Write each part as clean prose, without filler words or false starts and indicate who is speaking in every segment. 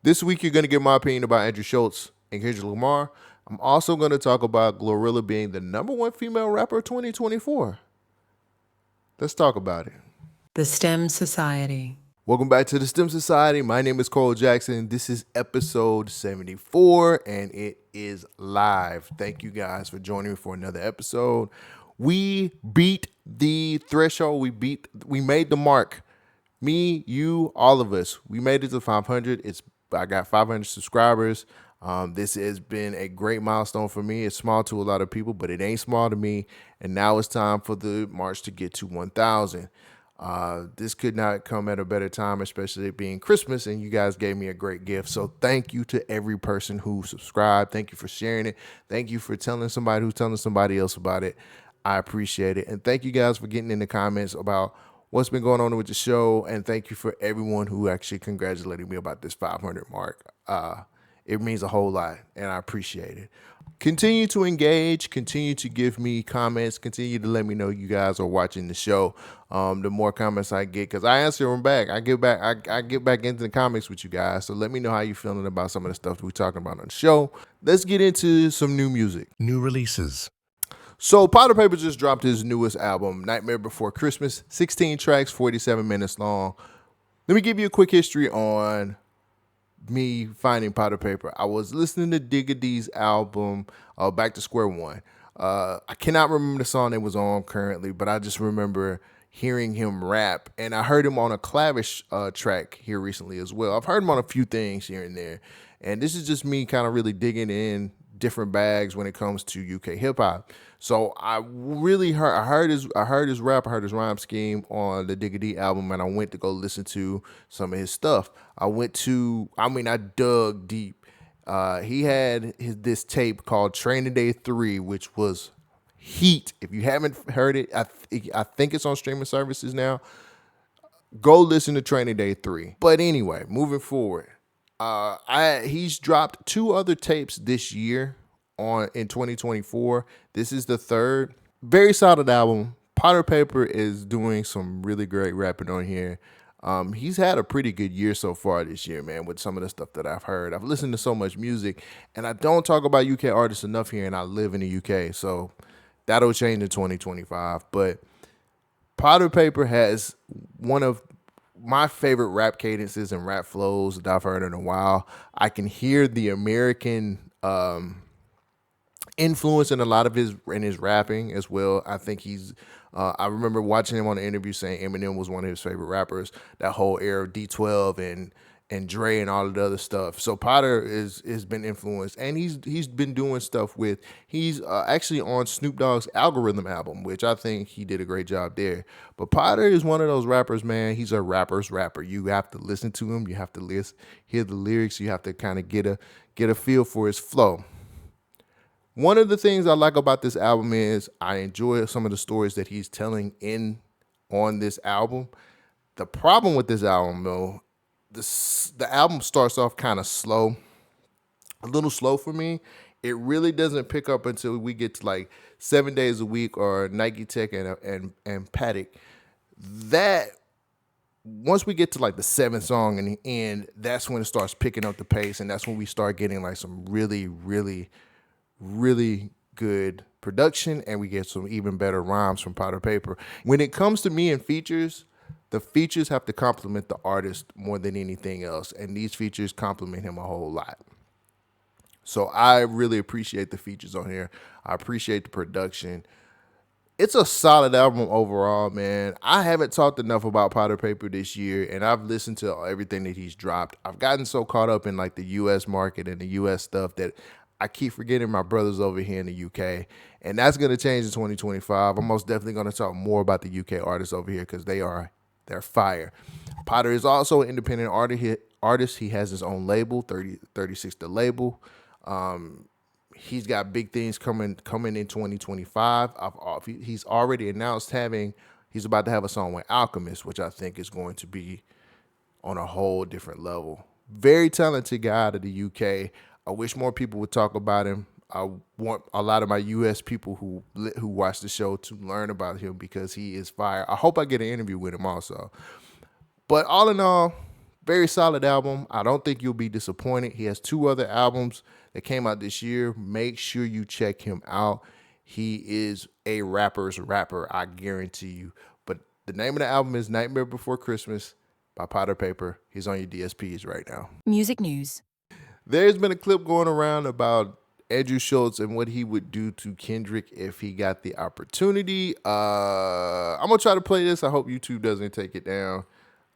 Speaker 1: This week, you're going to get my opinion about Andrew Schultz and Kendrick Lamar. I'm also going to talk about GloRilla being the #1 female rapper of 2024. Let's talk about it.
Speaker 2: The STEM Society.
Speaker 1: Welcome back to the STEM Society. My name is Cole Jackson. This is episode 74, and it is live. Thank you guys for joining me for another episode. We beat the threshold. We made the mark. Me, you, all of us. We made it to 500. I got 500 subscribers. This has been a great milestone for me. It's small to a lot of people, but it ain't small to me. And now it's time for the march to get to 1,000. This could not come at a better time, especially it being Christmas, and you guys gave me a great gift. So thank you to every person who subscribed. Thank you for sharing it. Thank you for telling somebody who's telling somebody else about it. I appreciate it. And thank you guys for getting in the comments about what's been going on with the show. And thank you for everyone who actually congratulated me about this 500 mark. It means a whole lot, and I appreciate it. Continue to engage, continue to give me comments, continue to let me know you guys are watching the show. The more comments I get, because I answer them back. I get back into the comments with you guys. So let me know how you're feeling about some of the stuff we're talking about on the show. Let's get into some new music.
Speaker 3: New releases.
Speaker 1: So Payper just dropped his newest album, Nightmare Before Christmas, 16 tracks, 47 minutes long. Let me give you a quick history on me finding Payper. I was listening to Digga D's album, Back to Square One. I cannot remember the song it was on currently, but I just remember hearing him rap, and I heard him on a Clavish track here recently as well. I've heard him on a few things here and there, and this is just me kind of really digging in different bags when it comes to UK hip hop. So I heard his rap, I heard his rhyme scheme on the Digga D album, and I went to go listen to some of his stuff. I dug deep. He had this tape called Training Day 3, which was heat. If you haven't heard it, I think it's on streaming services now. Go listen to Training Day 3. But anyway, moving forward, he's dropped 2 other tapes this year in 2024. This is the third. Very solid album. Payper is doing some really great rapping on here. He's had a pretty good year so far this year, man, with some of the stuff that I've heard. I've listened to so much music, and I don't talk about UK artists enough here, and I live in the UK, so that'll change in 2025. But Payper has one of my favorite rap cadences and rap flows that I've heard in a while. I can hear the American influence in a lot of his rapping as well. I think I remember watching him on an interview saying Eminem was one of his favorite rappers, that whole era of D12 and Dre and all of the other stuff. So Payper has been influenced, and he's been doing stuff with, he's actually on Snoop Dogg's Algorithm album, which I think he did a great job there. But Payper is one of those rappers, man. He's a rapper's rapper. You have to listen to him. You have to hear the lyrics. You have to kind of get a feel for his flow. One of the things I like about this album is I enjoy some of the stories that he's telling on this album. The problem with this album, though, the album starts off kind of slow, a little slow for me. It really doesn't pick up until we get to like 7 Days a Week or Nike Tech and Paddock. That once we get to like the 7th song in the end, that's when it starts picking up the pace, and that's when we start getting like some really, really, really good production, and we get some even better rhymes from Payper. When it comes to me and features, the features have to complement the artist more than anything else, and these features complement him a whole lot. So I really appreciate the features on here. I appreciate the production. It's a solid album overall, man. I haven't talked enough about Payper this year, and I've listened to everything that he's dropped. I've gotten so caught up in like the U.S. market and the U.S. stuff that I keep forgetting my brothers over here in the UK, and that's going to change in 2025. I'm most definitely going to talk more about the UK artists over here because they're fire. Payper is also an independent artist. He has his own label, 36 The Label. He's got big things coming in 2025. He's already announced he's about to have a song with Alchemist, which I think is going to be on a whole different level. Very talented guy out of the UK. I wish more people would talk about him. I want a lot of my U.S. people who watch the show to learn about him because he is fire. I hope I get an interview with him also. But all in all, Very solid album. I don't think you'll be disappointed. He has 2 other albums that came out this year. Make sure you check him out. He is a rapper's rapper, I guarantee you. But the name of the album is Nightmare Before Christmas by Payper. He's on your DSPs right now.
Speaker 2: Music news.
Speaker 1: There's been a clip going around about Andrew Schultz and what he would do to Kendrick if he got the opportunity. I'm going to try to play this. I hope YouTube doesn't take it down.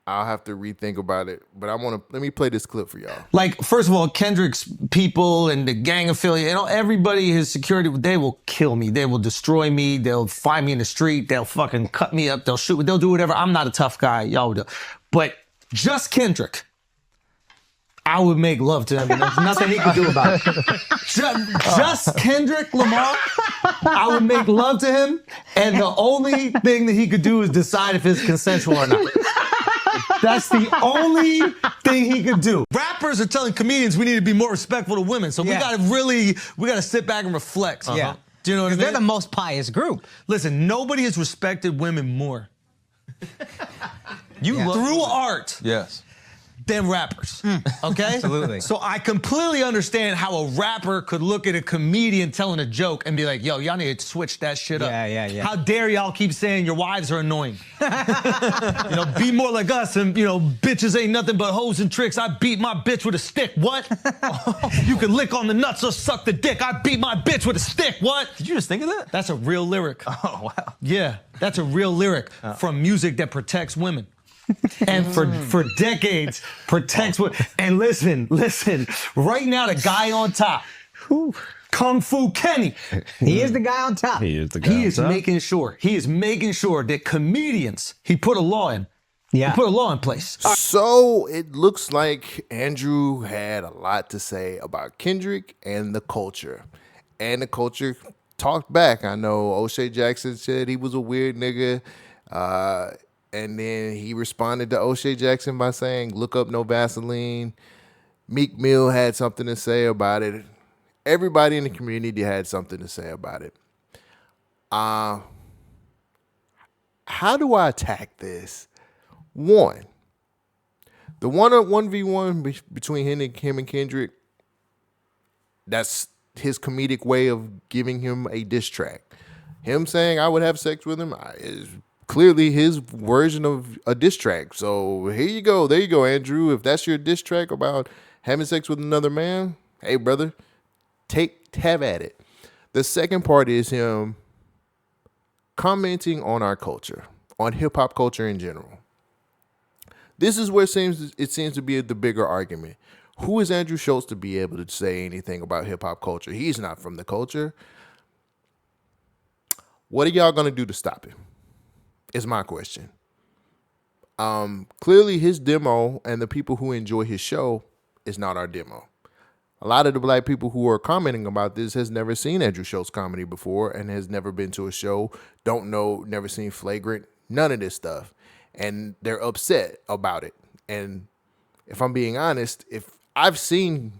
Speaker 1: I'll have to rethink about it, but let me play this clip for y'all.
Speaker 3: Like, first of all, Kendrick's people and the gang affiliate, everybody, his security, they will kill me. They will destroy me. They'll find me in the street. They'll fucking cut me up. They'll shoot me. They'll do whatever. I'm not a tough guy. Y'all would do. But just Kendrick, I would make love to him. And there's nothing he could do about it. Just Kendrick Lamar, I would make love to him. And the only thing that he could do is decide if it's consensual or not. That's the only thing he could do. Rappers are telling comedians we need to be more respectful to women. So we gotta sit back and reflect.
Speaker 4: Yeah.
Speaker 3: Do you know what I mean?
Speaker 4: They're the most pious group.
Speaker 3: Listen, nobody has respected women more. Through art.
Speaker 5: Yes.
Speaker 3: Than rappers, okay?
Speaker 4: Absolutely.
Speaker 3: So I completely understand how a rapper could look at a comedian telling a joke and be like, yo, y'all need to switch that shit up.
Speaker 4: Yeah.
Speaker 3: How dare y'all keep saying your wives are annoying? Be more like us and, bitches ain't nothing but hoes and tricks. I beat my bitch with a stick, what? You can lick on the nuts or suck the dick. I beat my bitch with a stick, what?
Speaker 5: Did you just think of that?
Speaker 3: That's a real lyric.
Speaker 5: Oh, wow.
Speaker 3: Yeah, that's a real lyric from music that protects women. And for decades protects women. And listen, right now the guy on top, Kung Fu Kenny.
Speaker 4: He is the guy on top.
Speaker 3: He is making sure that comedians, he put a law in.
Speaker 4: Yeah.
Speaker 3: He put a law in place.
Speaker 1: So it looks like Andrew had a lot to say about Kendrick and the culture. And the culture talked back. I know O'Shea Jackson said he was a weird nigga. And then he responded to O'Shea Jackson by saying, look up No Vaseline. Meek Mill had something to say about it. Everybody in the community had something to say about it. How do I attack this? One, the 1v1 between him and Kendrick, that's his comedic way of giving him a diss track. Him saying I would have sex with him is clearly his version of a diss track. So here you go. There you go, Andrew. If that's your diss track about having sex with another man, hey, brother, have at it. The second part is him commenting on our culture, on hip-hop culture in general. This is where it seems to be the bigger argument. Who is Andrew Schultz to be able to say anything about hip-hop culture? He's not from the culture. What are y'all going to do to stop him? Is my question. Clearly his demo and the people who enjoy his show is not our demo. A lot of the black people who are commenting about this has never seen Andrew Schultz comedy before and has never been to a show, don't know, never seen Flagrant, none of this stuff. And they're upset about it. And if I'm being honest, if I've seen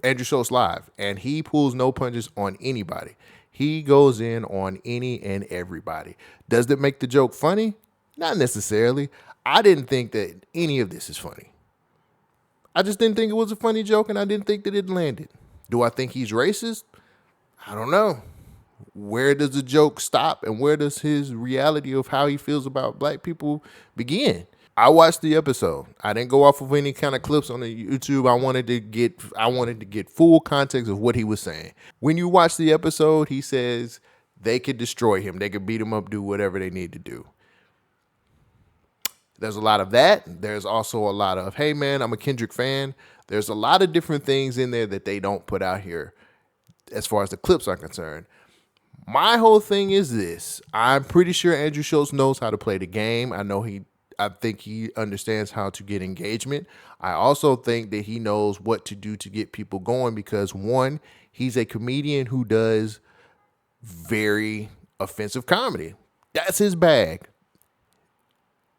Speaker 1: Andrew Schultz live and he pulls no punches on anybody. He goes in on any and everybody. Does that make the joke funny? Not necessarily. I didn't think that any of this is funny. I just didn't think it was a funny joke, and I didn't think that it landed. Do I think he's racist? I don't know. Where does the joke stop, and where does his reality of how he feels about black people begin? I watched the episode. I didn't go off of any kind of clips on the YouTube. I wanted to get full context of what he was saying. When you watch the episode, he says they could destroy him. They could beat him up, do whatever they need to do. There's a lot of that. There's also a lot of, hey man, I'm a Kendrick fan. There's a lot of different things in there that they don't put out here as far as the clips are concerned. My whole thing is this. I'm pretty sure Andrew Schultz knows how to play the game. I think he understands how to get engagement. I also think that he knows what to do to get people going because, one, he's a comedian who does very offensive comedy. That's his bag.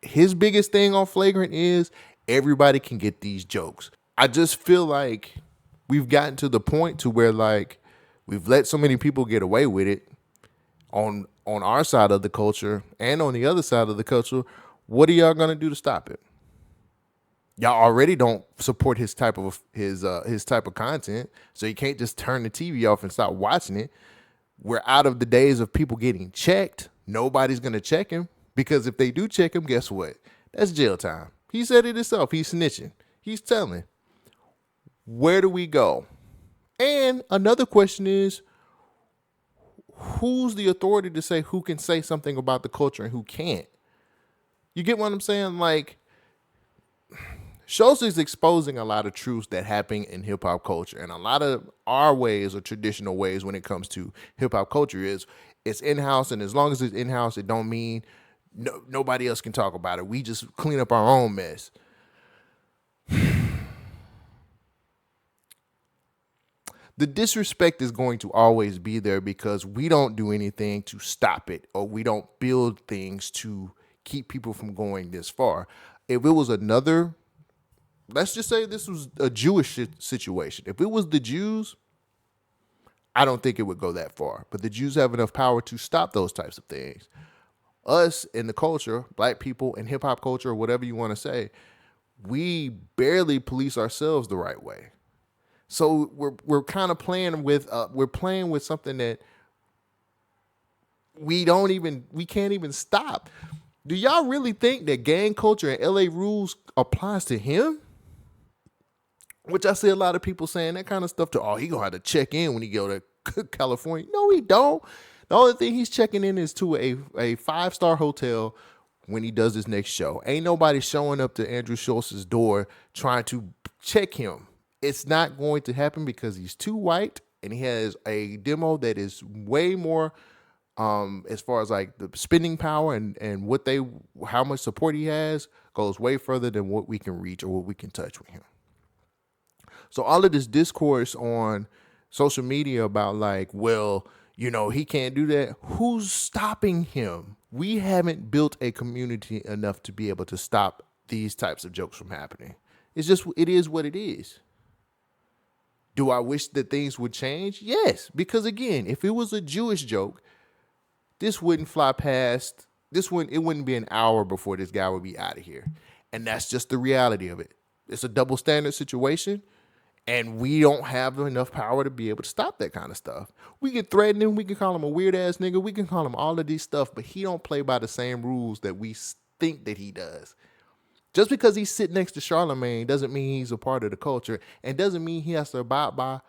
Speaker 1: His biggest thing on Flagrant is everybody can get these jokes. I just feel like we've gotten to the point to where like we've let so many people get away with it on our side of the culture and on the other side of the culture. What are y'all going to do to stop it? Y'all already don't support his type of content, so you can't just turn the TV off and stop watching it. We're out of the days of people getting checked. Nobody's gonna check him, because if they do check him, guess what? That's jail time. He said it himself. He's snitching. He's telling. Where do we go? And another question is, who's the authority to say who can say something about the culture and who can't? You get what I'm saying? Like, Schultz is exposing a lot of truths that happen in hip hop culture, and a lot of our ways or traditional ways when it comes to hip hop culture is it's in house, and as long as it's in house, it don't mean nobody else can talk about it. We just clean up our own mess. The disrespect is going to always be there because we don't do anything to stop it, or we don't build things to keep people from going this far. If it was another, let's just say this was a Jewish situation. If it was the Jews, I don't think it would go that far. But the Jews have enough power to stop those types of things. Us in the culture, black people in hip hop culture, or whatever you want to say, we barely police ourselves the right way. So we're kind of playing with something that we can't even stop. Do y'all really think that gang culture and LA rules applies to him? Which I see a lot of people saying that kind of stuff he gonna have to check in when he go to California. No, he don't. The only thing he's checking in is to a 5-star hotel when he does his next show. Ain't nobody showing up to Andrew Schultz's door trying to check him. It's not going to happen because he's too white, and he has a demo that is way more as far as like the spending power and how much support he has goes way further than what we can reach or what we can touch with him. So all of this discourse on social media about like, well, he can't do that. Who's stopping him? We haven't built a community enough to be able to stop these types of jokes from happening. It is what it is. Do I wish that things would change? Yes, because again, if it was a Jewish joke, this wouldn't fly past. It wouldn't be an hour before this guy would be out of here. And that's just the reality of it. It's a double standard situation, and we don't have enough power to be able to stop that kind of stuff. We can threaten him. We can call him a weird ass nigga. We can call him all of these stuff, but he don't play by the same rules that we think that he does. Just because he's sitting next to Charlemagne doesn't mean he's a part of the culture, and doesn't mean he has to abide by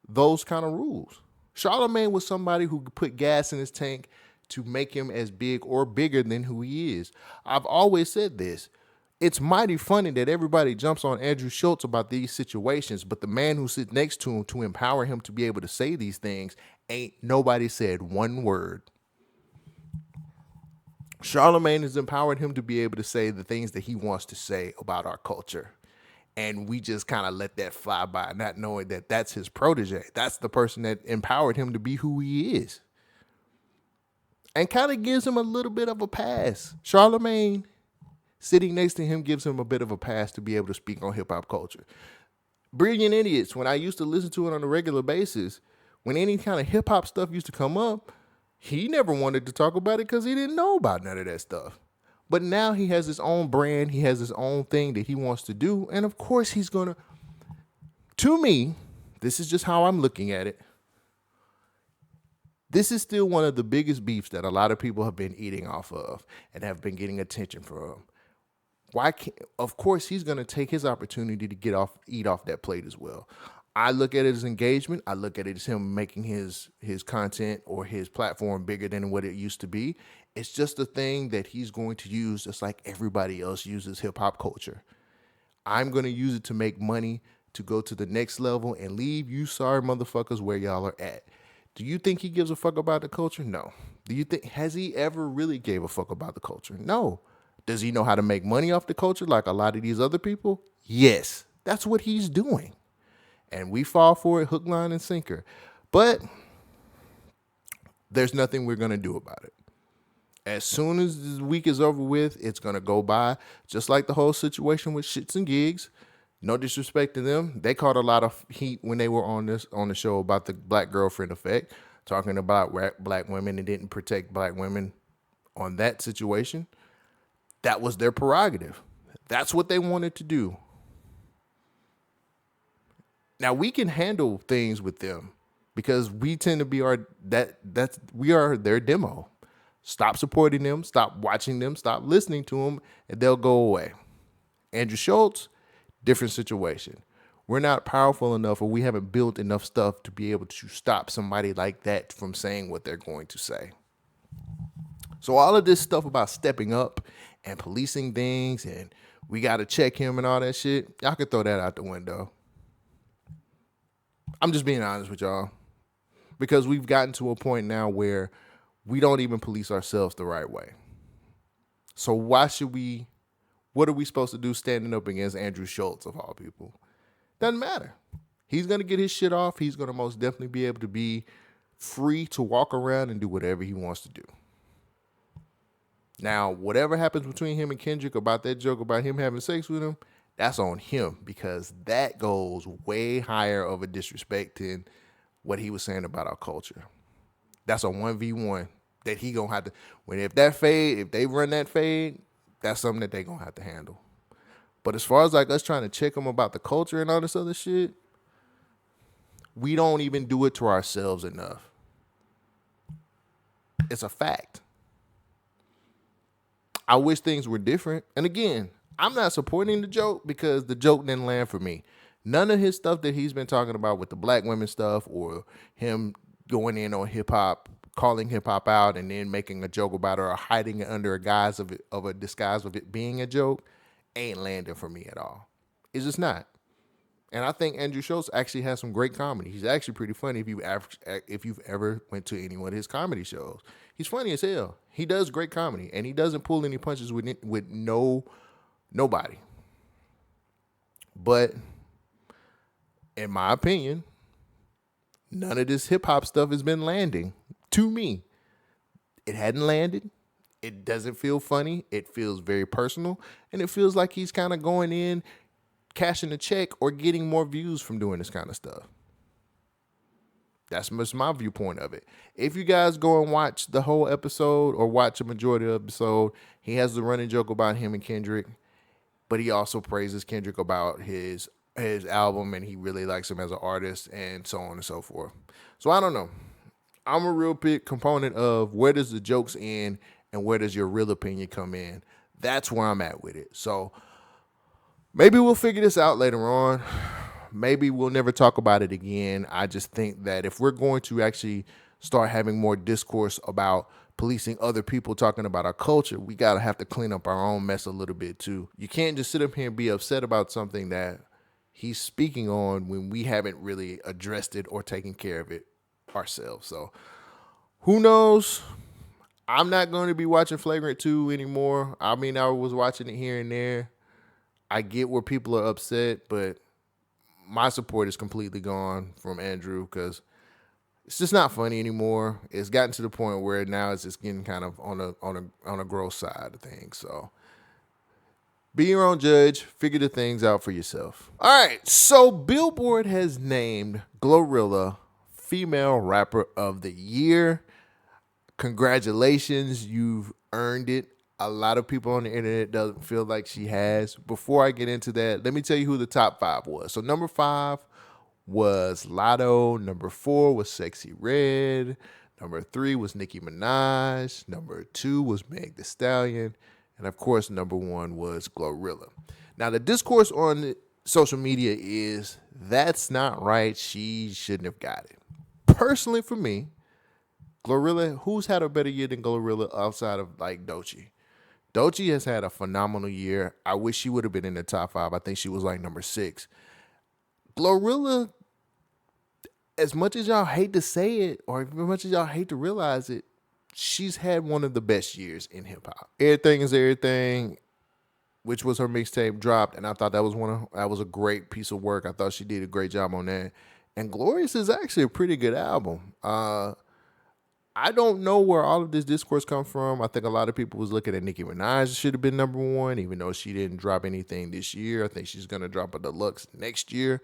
Speaker 1: those kind of rules. Charlemagne was somebody who put gas in his tank to make him as big or bigger than who he is. I've always said this. It's mighty funny that everybody jumps on Andrew Schultz about these situations, but the man who sits next to him to empower him to be able to say these things, ain't nobody said one word. Charlemagne has empowered him to be able to say the things that he wants to say about our culture. And we just kind of let that fly by, not knowing that that's his protege. That's the person that empowered him to be who he is. And kind of gives him a little bit of a pass. Charlemagne sitting next to him gives him a bit of a pass to be able to speak on hip hop culture. Brilliant Idiots, when I used to listen to it on a regular basis, when any kind of hip hop stuff used to come up, he never wanted to talk about it because he didn't know about none of that stuff. But now he has his own brand. He has his own thing that he wants to do. And of course he's going to me, this is just how I'm looking at it. This is still one of the biggest beefs that a lot of people have been eating off of and have been getting attention from. Of course, he's going to take his opportunity to eat off that plate as well. I look at it as engagement. I look at it as him making his content or his platform bigger than what it used to be. It's just a thing that he's going to use just like everybody else uses hip hop culture. I'm going to use it to make money, to go to the next level and leave you sorry motherfuckers where y'all are at. Do you think he gives a fuck about the culture? No. Has he ever really gave a fuck about the culture? No. Does he know how to make money off the culture like a lot of these other people? Yes. That's what he's doing. And we fall for it hook, line, and sinker. But there's nothing we're going to do about it. As soon as this week is over with, it's going to go by. Just like the whole situation with Shits and Gigs. No disrespect to them. They caught a lot of heat when they were on the show about the black girlfriend effect, talking about black women and didn't protect black women on that situation. That was their prerogative. That's what they wanted to do. Now we can handle things with them because we tend to be we are their demo. Stop supporting them, stop watching them, stop listening to them, and they'll go away. Andrew Schultz, different situation. We're not powerful enough, or we haven't built enough stuff to be able to stop somebody like that from saying what they're going to say. So all of this stuff about stepping up and policing things and we got to check him and all that shit, y'all can throw that out the window. I'm just being honest with y'all, because we've gotten to a point now where we don't even police ourselves the right way. So what are we supposed to do standing up against Andrew Schultz of all people? Doesn't matter. He's going to get his shit off. He's going to most definitely be able to be free to walk around and do whatever he wants to do. Now, whatever happens between him and Kendrick about that joke about him having sex with him, that's on him, because that goes way higher of a disrespect than what he was saying about our culture. That's a 1v1 that he gonna have to, if they run that fade, that's something that they gonna have to handle. But as far as like us trying to check him about the culture and all this other shit, we don't even do it to ourselves enough. It's a fact. I wish things were different. And again, I'm not supporting the joke because the joke didn't land for me. None of his stuff that he's been talking about with the black women stuff, or him going in on hip hop, calling hip hop out and then making a joke about it, or hiding it under a guise of a disguise of it being a joke, ain't landing for me at all. It's just not. And I think Andrew Schultz actually has some great comedy. He's actually pretty funny if you've ever went to any one of his comedy shows. He's funny as hell. He does great comedy, and he doesn't pull any punches with nobody. But in my opinion, none of this hip hop stuff has been landing to me. It hadn't landed. It doesn't feel funny. It feels very personal, and it feels like he's kind of going in, cashing a check, or getting more views from doing this kind of stuff. That's just my viewpoint of it. If you guys go and watch the whole episode or watch a majority of the episode, he has the running joke about him and Kendrick, but he also praises Kendrick about his album, and he really likes him as an artist, and so on and so forth. So I don't know. I'm a real big component of where does the jokes end and where does your real opinion come in. That's where I'm at with it. So maybe we'll figure this out later on. Maybe we'll never talk about it again. I just think that if we're going to actually start having more discourse about policing other people talking about our culture, we got to have to clean up our own mess a little bit too. You can't just sit up here and be upset about something that he's speaking on when we haven't really addressed it or taken care of it ourselves. So who knows? I'm not going to be watching Flagrant 2 anymore. I mean, I was watching it here and there. I get where people are upset, but my support is completely gone from Andrew because it's just not funny anymore. It's gotten to the point where now it's just getting kind of on a gross side of things. So be your own judge. Figure the things out for yourself. All right, so Billboard has named GloRilla Female Rapper of the Year. Congratulations, you've earned it. A lot of people on the internet doesn't feel like she has. Before I get into that, let me tell you who the top 5 was. So number 5 was Lotto. Number 4 was Sexy Red. Number 3 was Nicki Minaj. Number 2 was Meg Thee Stallion. And of course, number 1 was GloRilla. Now, the discourse on social media is that's not right. She shouldn't have got it. Personally, for me, GloRilla, who's had a better year than GloRilla outside of like Doechii? Doechii has had a phenomenal year. I wish she would have been in the top 5. I think she was like number 6. GloRilla, as much as y'all hate to say it, or as much as y'all hate to realize it, she's had one of the best years in hip hop. Everything is Everything, which was her mixtape, dropped, and I thought that was a great piece of work. I thought she did a great job on that. And Glorious is actually a pretty good album. I don't know where all of this discourse comes from. I think a lot of people was looking at Nicki Minaj should have been number 1, even though she didn't drop anything this year. I think she's going to drop a deluxe next year.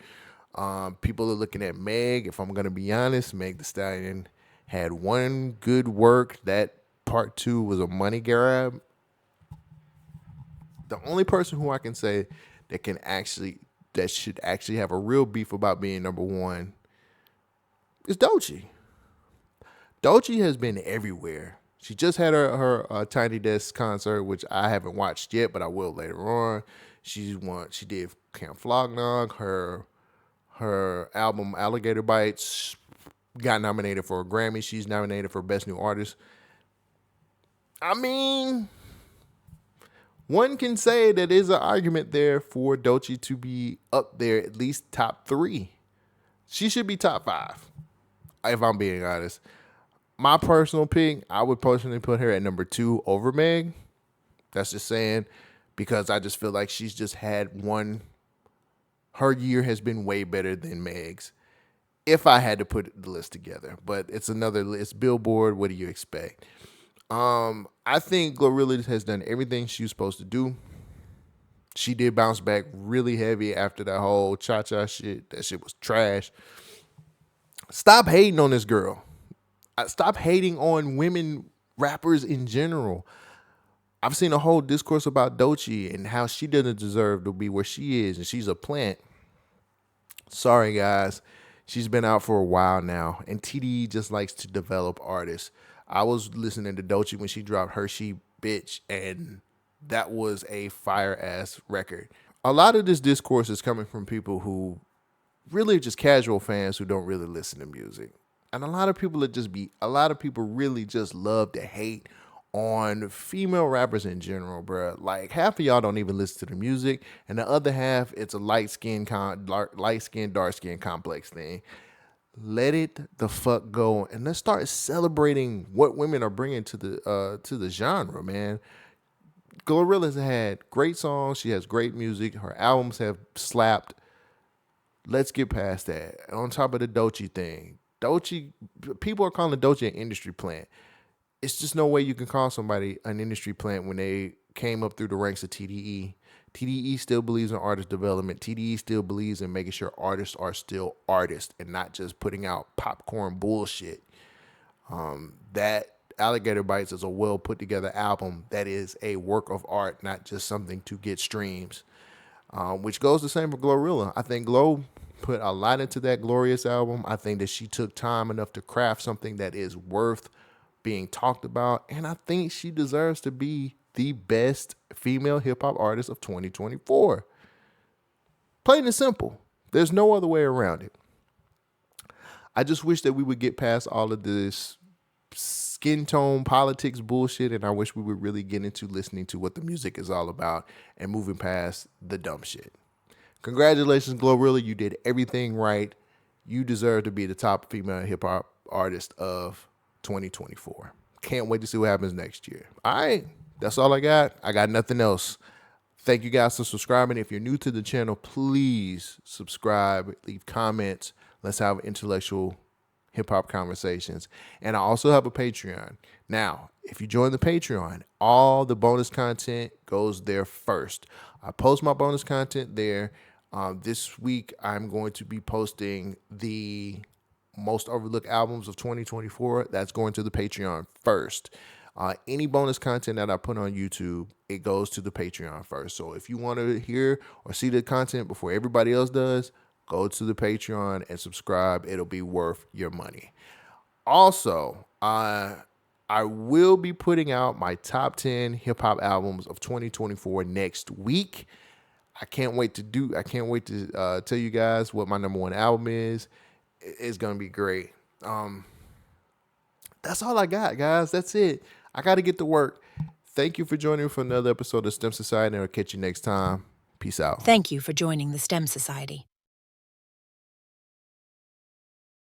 Speaker 1: People are looking at Meg. If I'm going to be honest, Meg Thee Stallion had one good work. That part 2 was a money grab. The only person who I can say that can actually that should actually have a real beef about being number one is Doechii. Doechii has been everywhere. She just had her Tiny Desk concert, which I haven't watched yet, but I will later on. She did Camp Flog Gnog. Her album Alligator Bites got nominated for a Grammy. She's nominated for Best New Artist. I mean, one can say that there's an argument there for Doechii to be up there, at least top 3. She should be top 5, if I'm being honest. My personal pick, I would personally put her at number 2 over Meg. That's just saying, because I just feel like she's just had one. Her year has been way better than Meg's, if I had to put the list together. But it's another list. Billboard, what do you expect? I think GloRilla's has done everything she was supposed to do. She did bounce back really heavy after that whole cha-cha shit. That shit was trash. Stop hating on this girl. Stop hating on women rappers in general. I've seen a whole discourse about Doechii and how she doesn't deserve to be where she is, and she's a plant. Sorry, guys. She's been out for a while now, and TDE just likes to develop artists. I was listening to Doechii when she dropped Hershey Bitch, and that was a fire-ass record. A lot of this discourse is coming from people who really are just casual fans who don't really listen to music. And a lot of people really just love to hate on female rappers in general, bro. Like, half of y'all don't even listen to the music, and the other half, it's a light-skinned, dark-skinned complex thing. Let it the fuck go, and let's start celebrating what women are bringing to the genre, man. GloRilla's had great songs. She has great music. Her albums have slapped. Let's get past that. And on top of the Doechii thing, people are calling Doechii an industry plant. It's just no way you can call somebody an industry plant when they came up through the ranks of TDE. TDE still believes in artist development. TDE still believes in making sure artists are still artists and not just putting out popcorn bullshit. That Alligator Bites is a well put together album that is a work of art, not just something to get streams. Which goes the same for GloRilla. I think Glo put a lot into that Glorious album. I think that she took time enough to craft something that is worth being talked about, and I think she deserves to be the best female hip-hop artist of 2024. Plain and simple. There's no other way around it. I just wish that we would get past all of this skin tone politics bullshit, and I wish we would really get into listening to what the music is all about and moving past the dumb shit. Congratulations, GloRilla. You did everything right. You deserve to be the top female hip-hop artist of 2024. Can't wait to see what happens next year. All right, that's all I got. I got nothing else. Thank you guys for subscribing. If you're new to the channel, please subscribe, leave comments. Let's have intellectual hip-hop conversations. And I also have a Patreon. Now, if you join the Patreon, all the bonus content goes there first. I post my bonus content there. This week, I'm going to be posting the most overlooked albums of 2024. That's going to the Patreon first. Any bonus content that I put on YouTube, it goes to the Patreon first. So if you want to hear or see the content before everybody else does, go to the Patreon and subscribe. It'll be worth your money. Also, I will be putting out my top 10 hip hop albums of 2024 next week. I can't wait to tell you guys what my number 1 album is. It's going to be great. That's all I got, guys. That's it. I got to get to work. Thank you for joining me for another episode of STEM Society, and I'll catch you next time. Peace out.
Speaker 2: Thank you for joining the STEM Society.